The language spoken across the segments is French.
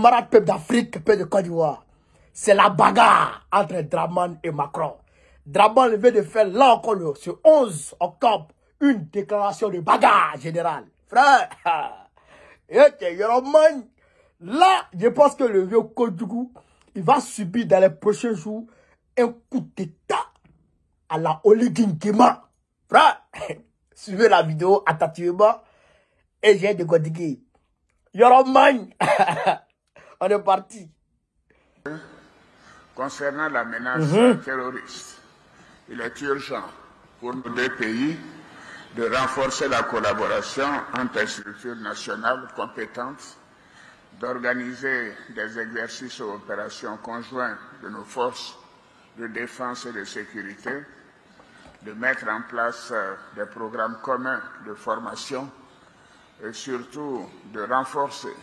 camarades peuple d'Afrique, peuple de Côte d'Ivoire. C'est la bagarre entre Dramane et Macron. Dramane vient de faire là encore le 11 octobre une déclaration de bagarre générale. Frère, là, je pense que le vieux Kodougou, il va subir dans les prochains jours un coup d'état à la Oligingema. Frère, suivez la vidéo attentivement et j'ai de Godigué. Yoroman, on est parti. Concernant la menace terroriste, il est urgent pour nos deux pays de renforcer la collaboration entre les structures nationales compétentes, d'organiser des exercices ou opérations conjoints de nos forces de défense et de sécurité, de mettre en place des programmes communs de formation et surtout de renforcer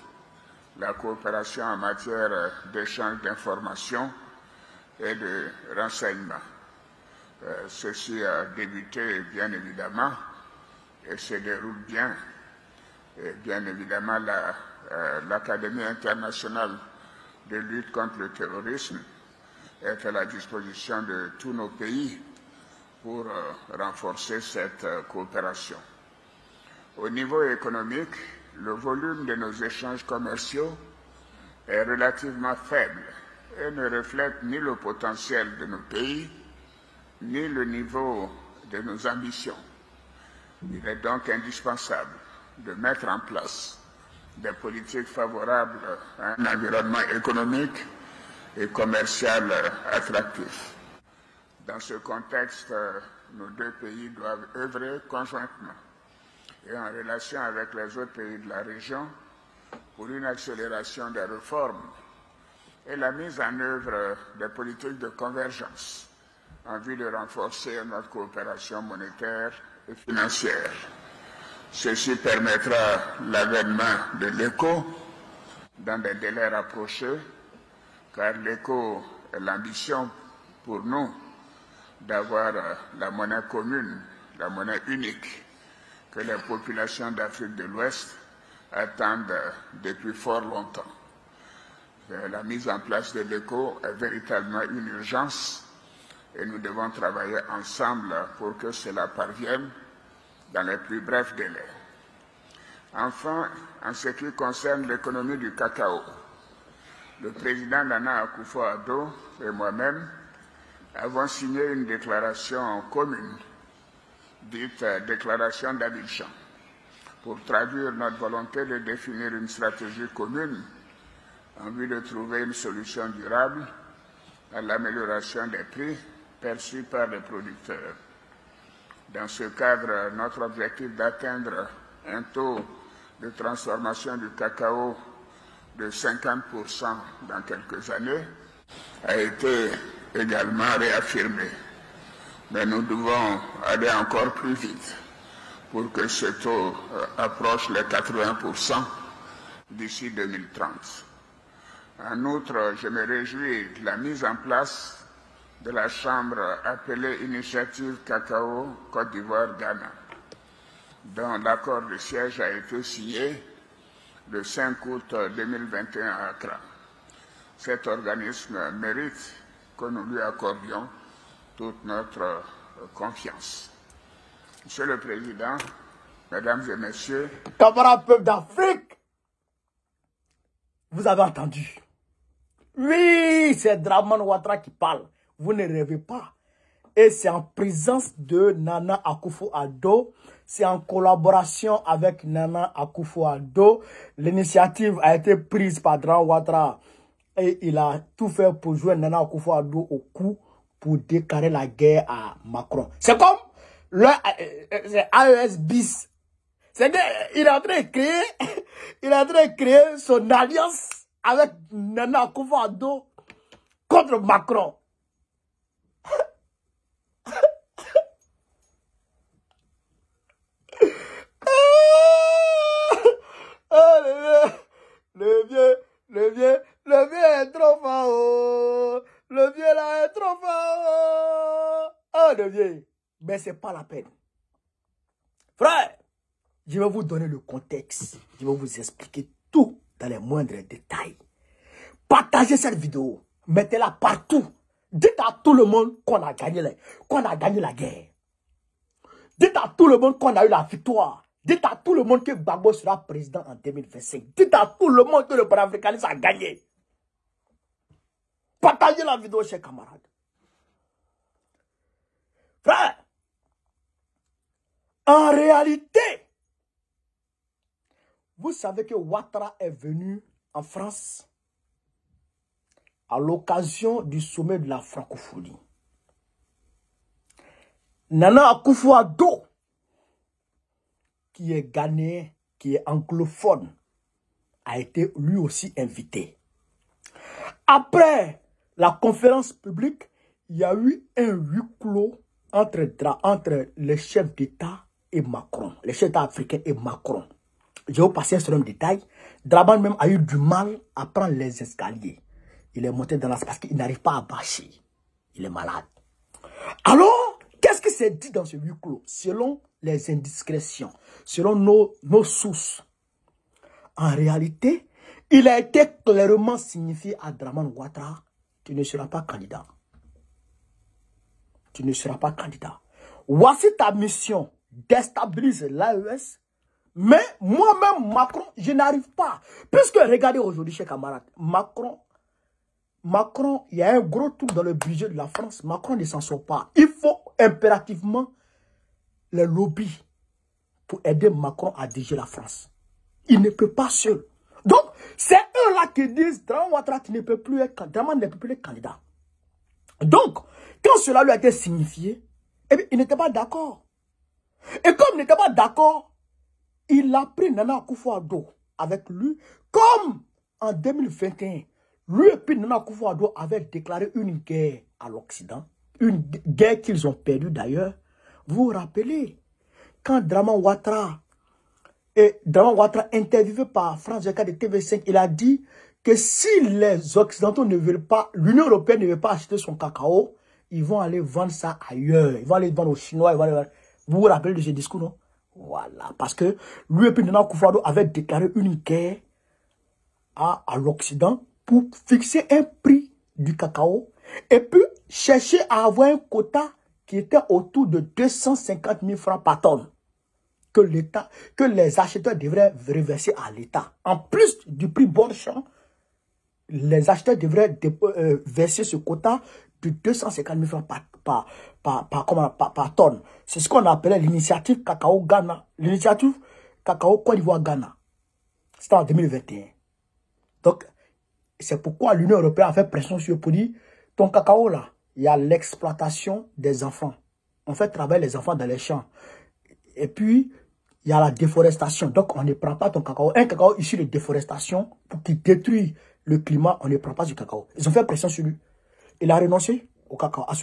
la coopération en matière d'échange d'informations et de renseignements. Ceci a débuté bien évidemment et se déroule bien. Et bien évidemment, l'Académie internationale de lutte contre le terrorisme est à la disposition de tous nos pays pour renforcer cette coopération. Au niveau économique, le volume de nos échanges commerciaux est relativement faible et ne reflète ni le potentiel de nos pays, ni le niveau de nos ambitions. Il est donc indispensable de mettre en place des politiques favorables à un environnement économique et commercial attractif. Dans ce contexte, nos deux pays doivent œuvrer conjointement et en relation avec les autres pays de la région pour une accélération des réformes et la mise en œuvre des politiques de convergence en vue de renforcer notre coopération monétaire et financière. Ceci permettra l'avènement de l'ECO dans des délais rapprochés, car l'ECO est l'ambition pour nous d'avoir la monnaie commune, la monnaie unique que les populations d'Afrique de l'Ouest attendent depuis fort longtemps. La mise en place de l'ECO est véritablement une urgence et nous devons travailler ensemble pour que cela parvienne dans les plus brefs délais. Enfin, en ce qui concerne l'économie du cacao, le président Nana Akufo-Addo et moi-même avons signé une déclaration commune, dite déclaration d'Abidjan, pour traduire notre volonté de définir une stratégie commune en vue de trouver une solution durable à l'amélioration des prix perçus par les producteurs. Dans ce cadre, notre objectif d'atteindre un taux de transformation du cacao de 50% dans quelques années a été également réaffirmé. Mais nous devons aller encore plus vite pour que ce taux approche les 80% d'ici 2030. En outre, je me réjouis de la mise en place de la chambre appelée Initiative Cacao Côte d'Ivoire-Ghana, dont l'accord de siège a été signé le 5 août 2021 à Accra. Cet organisme mérite que nous lui accordions toute notre confiance. Monsieur le Président, Mesdames et Messieurs, camarades peuple d'Afrique, vous avez entendu. Oui, c'est Dramane Ouattara qui parle. Vous ne rêvez pas. Et c'est en présence de Nana Akufo-Addo. C'est en collaboration avec Nana Akufo-Addo. L'initiative a été prise par Dramane Ouattara. Et il a tout fait pour jouer Nana Akufo-Addo au cou pour déclarer la guerre à Macron. C'est comme le AES bis. Il est en train de créer son alliance avec Nana Akufo-Addo contre Macron. Le vieux est trop fort. Oh. Le vieux là est trop fort. Oh. Ah, le vieux. Mais c'est pas la peine. Frère, je vais vous donner le contexte. Je vais vous expliquer tout dans les moindres détails. Partagez cette vidéo. Mettez-la partout. Dites à tout le monde qu'on a gagné la guerre. Dites à tout le monde qu'on a eu la victoire. Dites à tout le monde que Gbagbo sera président en 2025. Dites à tout le monde que le panafricanisme a gagné. Partagez la vidéo, chers camarades. Frère, en réalité, vous savez que Ouattara est venu en France à l'occasion du sommet de la francophonie. Nana Akufo-Addo, qui est ghanéen, qui est anglophone, a été lui aussi invité. Après la conférence publique, il y a eu un huis clos entre les chefs d'État et Macron, les chefs d'État africains et Macron. Je vais vous passer un certain détail. Draban même a eu du mal à prendre les escaliers. Il est monté dans la salle parce qu'il n'arrive pas à marcher. Il est malade. Alors, qu'est-ce qui s'est dit dans ce huis clos? Selon les indiscrétions, selon nos sources. En réalité, il a été clairement signifié à Draman Ouattara, tu ne seras pas candidat. Tu ne seras pas candidat. Voici ta mission, déstabilise l'AES. Mais moi-même, Macron, je n'arrive pas. Puisque, regardez aujourd'hui, chers camarades, Macron, il y a un gros trou dans le budget de la France. Macron ne s'en sort pas. Il faut impérativement les lobbies pour aider Macron à diriger la France. Il ne peut pas seul. Donc, c'est eux-là qui disent, Draman Ouattara, tu ne peux plus être candidat. Donc, quand cela lui a été signifié, eh bien, il n'était pas d'accord. Et comme il n'était pas d'accord, il a pris Nana Akufo-Addo avec lui, comme en 2021. Lui et puis Nana Akufo-Addo avaient déclaré une guerre à l'Occident, une guerre qu'ils ont perdue d'ailleurs. Vous vous rappelez, quand Draman Ouattara interviewé par France 24 de TV5, il a dit que si les Occidentaux ne veulent pas, l'Union européenne ne veut pas acheter son cacao, ils vont aller vendre ça ailleurs. Ils vont aller vendre aux Chinois. Vous vous rappelez de ce discours, non? Voilà, parce que lui et puis Nana Akufo-Addo avaient déclaré une guerre à l'Occident pour fixer un prix du cacao et puis chercher à avoir un quota qui était autour de 250 000 francs par tonne que les acheteurs devraient reverser à l'État. En plus du prix bord de champ, les acheteurs devraient verser ce quota de 250 000 francs par tonne. C'est ce qu'on appelait l'initiative Cacao Ghana, l'initiative Cacao Côte d'Ivoire Ghana. C'était en 2021. Donc, c'est pourquoi l'Union européenne a fait pression sur eux pour dire, ton cacao là, il y a l'exploitation des enfants. On fait travailler les enfants dans les champs. Et puis, il y a la déforestation. Donc, on ne prend pas ton cacao. Un cacao issu de déforestation, pour qu'il détruise le climat, on ne prend pas du cacao. Ils ont fait pression sur lui. Il a renoncé au cacao, à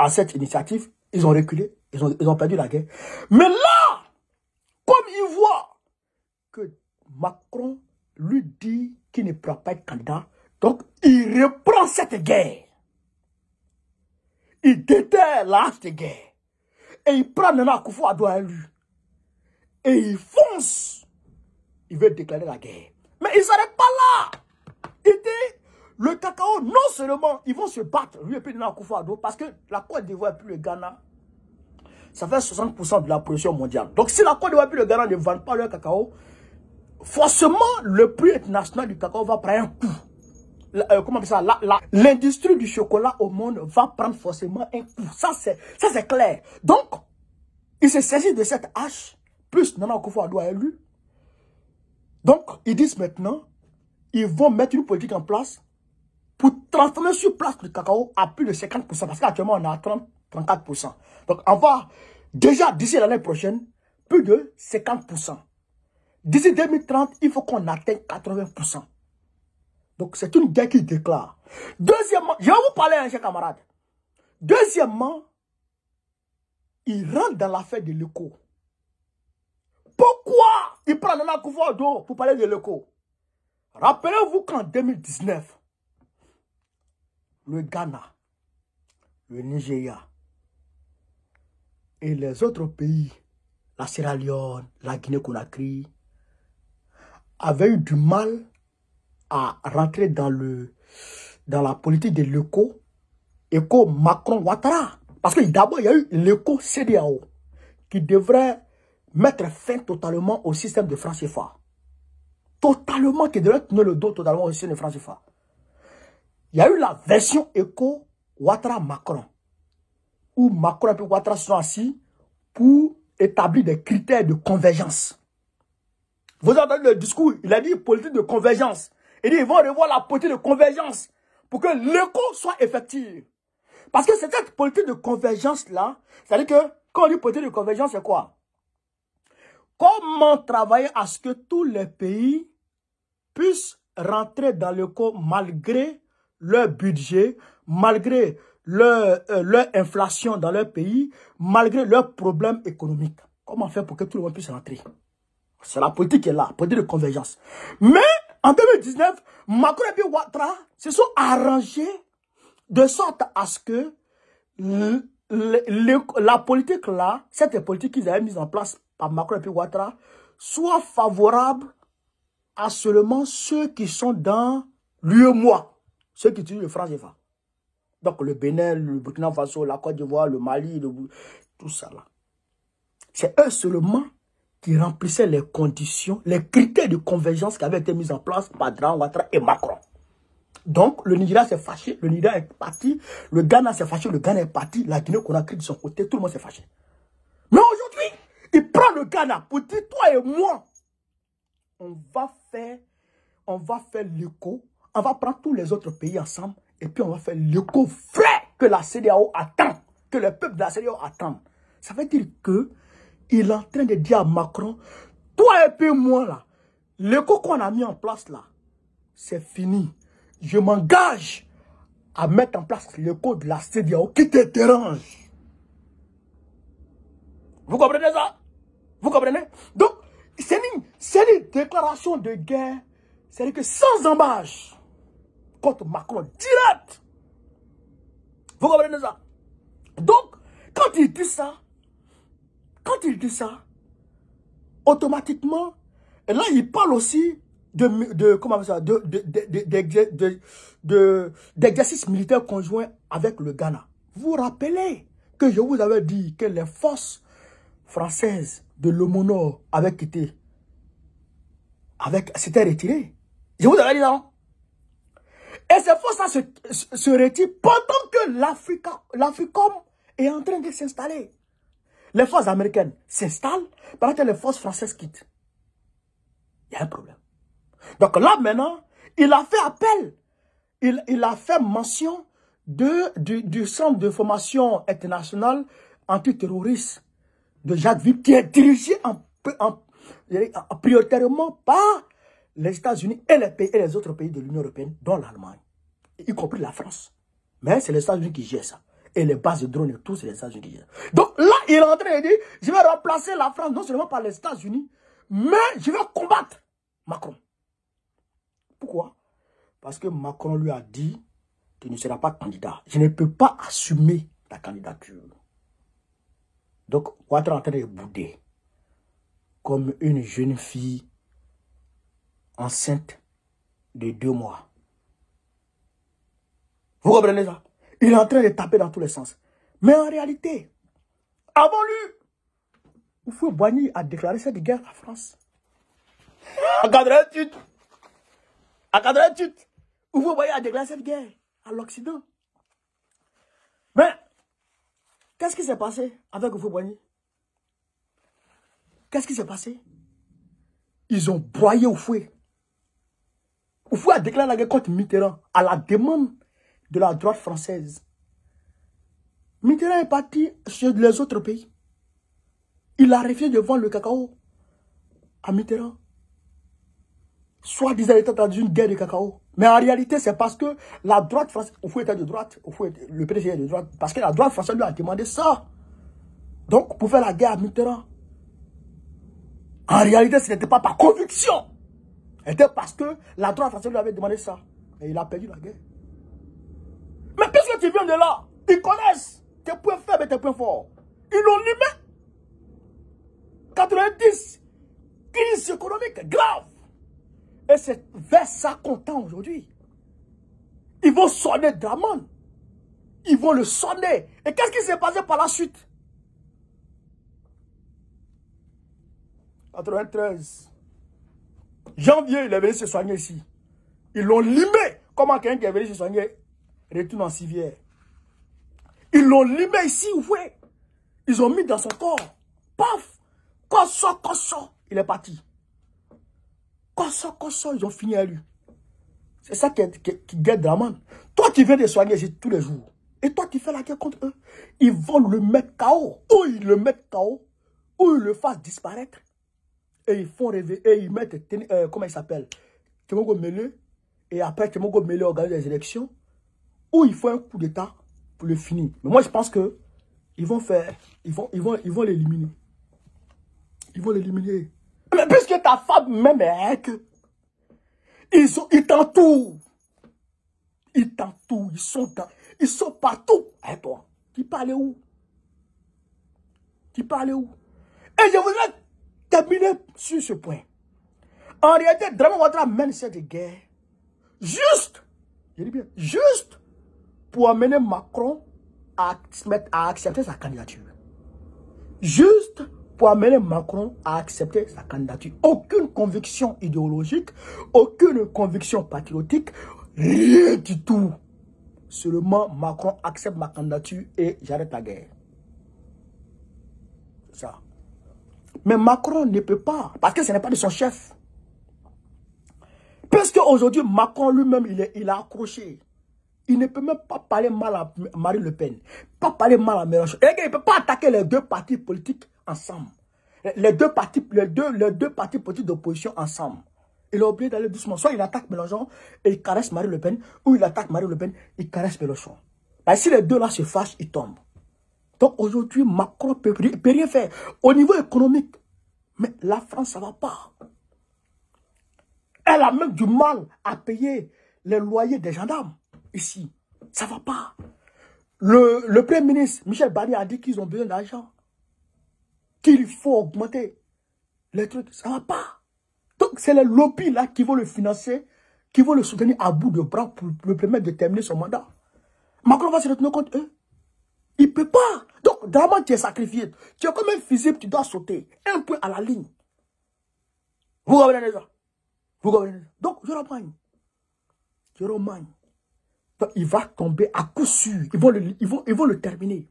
cette initiative. Ils ont reculé. Ils ont perdu la guerre. Mais là, comme ils voient que Macron lui dit qu'il ne pourra pas être candidat, donc il reprend cette guerre. Il déterre la hache de guerre. Et il prend Nana Akufo-Addo à lui. Et il fonce. Il veut déclarer la guerre. Mais il ne s'arrête pas là. Il dit, le cacao, non seulement, ils vont se battre, lui et puis Nana Akufo-Addo, parce que la Côte d'Ivoire et puis le Ghana, ça fait 60% de la production mondiale. Donc si la Côte d'Ivoire et puis le Ghana ne vendent pas leur cacao, forcément, le prix international du cacao va prendre un coup. Comment ça? L'industrie du chocolat au monde va prendre forcément un coup. Ça, c'est clair. Donc, il se saisit de cette hache, plus Nana Akufo-Addo a élu. Donc, ils disent maintenant, ils vont mettre une politique en place pour transformer sur place le cacao à plus de 50%. Parce qu'actuellement, on est à 34%. Donc, on va, déjà, d'ici l'année prochaine, plus de 50%. D'ici 2030, il faut qu'on atteigne 80%. Donc, c'est une guerre qui déclare. Deuxièmement, je vais vous parler, hein, chers camarades. Deuxièmement, il rentre dans l'affaire de l'écho. Pourquoi il prend Nana Akufo-Addo pour parler de l'écho? Rappelez-vous qu'en 2019, le Ghana, le Nigeria et les autres pays, la Sierra Leone, la Guinée-Conakry, avaient eu du mal à rentrer dans la politique de l'éco Macron-Ouattara. Parce que d'abord, il y a eu l'éco CEDEAO qui devrait mettre fin totalement au système de franc CFA. Totalement, qui devrait tenir le dos totalement au système de franc CFA. Il y a eu la version éco Ouattara-Macron, où Macron et Ouattara sont assis pour établir des critères de convergence. Vous avez entendu le discours, il a dit politique de convergence. Il dit ils vont revoir la politique de convergence pour que l'éco soit effective. Parce que c'est cette politique de convergence-là, c'est-à-dire que quand on dit politique de convergence, c'est quoi? Comment travailler à ce que tous les pays puissent rentrer dans l'éco malgré leur budget, malgré leur inflation dans leur pays, malgré leurs problèmes économiques. Comment faire pour que tout le monde puisse rentrer? C'est la politique qui est là, politique de convergence. Mais en 2019, Macron et Ouattara se sont arrangés de sorte à ce que la politique là, cette politique qu'ils avaient mise en place par Macron et Ouattara, soit favorable à seulement ceux qui sont dans l'UEMOA, ceux qui utilisent le franc CFA. Donc le Bénin, le Burkina Faso, la Côte d'Ivoire, le Mali, tout ça là. C'est eux seulement qui remplissaient les conditions, les critères de convergence qui avaient été mis en place par Draman Ouattara et Macron. Donc, le Nigeria s'est fâché, le Nigeria est parti, le Ghana s'est fâché, le Ghana est parti, la Guinée-Conakry de son côté, tout le monde s'est fâché. Mais aujourd'hui, il prend le Ghana pour dire, toi et moi, on va faire l'éco, on va prendre tous les autres pays ensemble, et puis on va faire l'éco vrai que la CEDEAO attend, que le peuple de la CEDEAO attend. Ça veut dire que il est en train de dire à Macron, toi et puis moi là, l'éco qu'on a mis en place là, c'est fini. Je m'engage à mettre en place l'éco de la CEDEAO qui te dérange. Vous comprenez ça? Vous comprenez? Donc, c'est une déclaration de guerre, c'est-à-dire que sans embâche contre Macron, direct. Vous comprenez ça? Donc, quand il dit ça, automatiquement, et là, il parle aussi d'exercice militaire conjoint avec le Ghana. Vous vous rappelez que je vous avais dit que les forces françaises de l'Omonor avaient quitté, s'étaient retirées. Je vous avais dit non. Et ces forces-là se retirent pendant que l'Africom est en train de s'installer. Les forces américaines s'installent pendant que les forces françaises quittent. Il y a un problème. Donc là, maintenant, il a fait appel. Il a fait mention du centre de formation internationale antiterroriste de Jacques Vip, qui est dirigé prioritairement par les États-Unis et les autres pays de l'Union européenne, dont l'Allemagne, y compris la France. Mais c'est les États-Unis qui gèrent ça. Et les bases de drones et tout, c'est les États-Unis qui gèrent. Donc là, il est en train de dire, je vais remplacer la France non seulement par les États-Unis, mais je vais combattre Macron. Pourquoi? Parce que Macron lui a dit qu'il ne sera pas candidat. Je ne peux pas assumer la candidature. Donc, Ouattara est en train de bouder comme une jeune fille enceinte de 2 mois. Vous comprenez ça? Il est en train de taper dans tous les sens. Mais en réalité, avant lui, Houphouët-Boigny a déclaré cette guerre à la France. À 88. Houphouët-Boigny a déclaré cette guerre à l'Occident. Mais, qu'est-ce qui s'est passé avec Houphouët-Boigny? Qu'est-ce qui s'est passé? Ils ont broyé Houphouët. Houphouët a déclaré la guerre contre Mitterrand à la demande de la droite française. Mitterrand est parti sur les autres pays. Il a refusé de vendre le cacao à Mitterrand. Soit disant qu'il était dans une guerre de cacao. Mais en réalité, c'est parce que la droite française, Houphouët était de droite, le PDG est de droite, parce que la droite française lui a demandé ça. Donc, pour faire la guerre à Mitterrand. En réalité, ce n'était pas par conviction. C'était parce que la droite française lui avait demandé ça. Et il a perdu la guerre. Mais puisque tu viens de là, ils connaissent tes points faibles et tes points forts. Ils l'ont limé. 90, crise économique grave. Et c'est vers ça qu'on tend aujourd'hui. Ils vont sonner Dramane. Ils vont le sonner. Et qu'est-ce qui s'est passé par la suite? 93. Janvier, il est venu se soigner ici. Ils l'ont limé. Comment quelqu'un qui est venu se soigner retourne en civière? Ils l'ont limé ici, ouais. Ils ont mis dans son corps. Paf! Kosso. Il est parti. Kosso, ils ont fini à lui. C'est ça qui guette Dramane. Toi qui viens de soigner ici tous les jours. Et toi qui fais la guerre contre eux. Ils vont le mettre KO. Ou ils le mettent KO. Ou ils le fassent disparaître. Et ils font rêver. Et ils mettent, comment il s'appelle? Temogo Mele. Et après Temogo Mele organise les élections. Ou ils font un coup d'état pour le finir. Mais moi je pense que ils vont faire. Ils vont l'éliminer. Ils vont l'éliminer. Mais puisque ta femme même est que ils t'entourent. Ils t'entourent. Ils sont partout. Et toi, tu parles où? Et je voudrais terminer sur ce point. En réalité, Dramane Ouattara mène cette guerre juste, je dis bien, juste pour amener Macron à accepter sa candidature. Juste pour amener Macron à accepter sa candidature. Aucune conviction idéologique, aucune conviction patriotique, rien du tout. Seulement, Macron accepte ma candidature et j'arrête la guerre. C'est ça. Mais Macron ne peut pas, parce que ce n'est pas de son chef. Parce qu'aujourd'hui, Macron lui-même, il a accroché. Il ne peut même pas parler mal à Marine Le Pen. Pas parler mal à Mélenchon. Il ne peut pas attaquer les deux partis politiques ensemble. Les deux partis politiques d'opposition ensemble. Il a oublié d'aller doucement. Soit il attaque Mélenchon et il caresse Marine Le Pen, ou il attaque Marine Le Pen et il caresse Mélenchon. Parce que si les deux là se fâchent, ils tombent. Donc aujourd'hui, Macron ne peut rien faire. Au niveau économique, mais la France, ça ne va pas. Elle a même du mal à payer les loyers des gendarmes. Ici, ça ne va pas. Le Premier ministre, Michel Barnier, a dit qu'ils ont besoin d'argent. Qu'il faut augmenter les trucs. Ça ne va pas. Donc, c'est les lobbies là qui vont le financer, qui vont le soutenir à bout de bras pour le permettre de terminer son mandat. Macron va se retenir contre eux. Il ne peut pas. Donc, Dramane, tu es sacrifié. Tu es comme un fusible, tu dois sauter. Un point à la ligne. Vous comprenez ça? Donc, je reprends. Donc, il va tomber à coup sûr. Ils vont le terminer.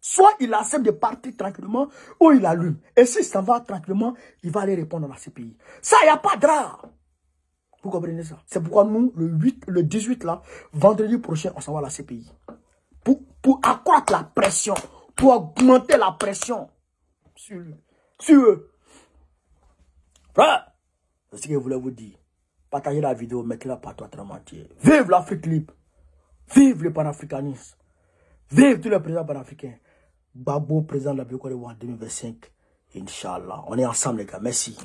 Soit il accepte de partir tranquillement, ou il allume. Et s'il s'en va tranquillement, il va aller répondre à la CPI. Ça, il n'y a pas de drap. Vous comprenez ça? C'est pourquoi nous, le 18 là, vendredi prochain, on s'en va à la CPI. Pour accroître la pression, pour augmenter la pression sur eux. Frère, c'est ce que je voulais vous dire. Partagez la vidéo, mettez-la partout à travers entier. Vive l'Afrique libre. Vive le panafricanisme. Vive tous les présidents panafricains. Babo, président de la Côte d'Ivoire en 2025. Inch'Allah. On est ensemble, les gars. Merci.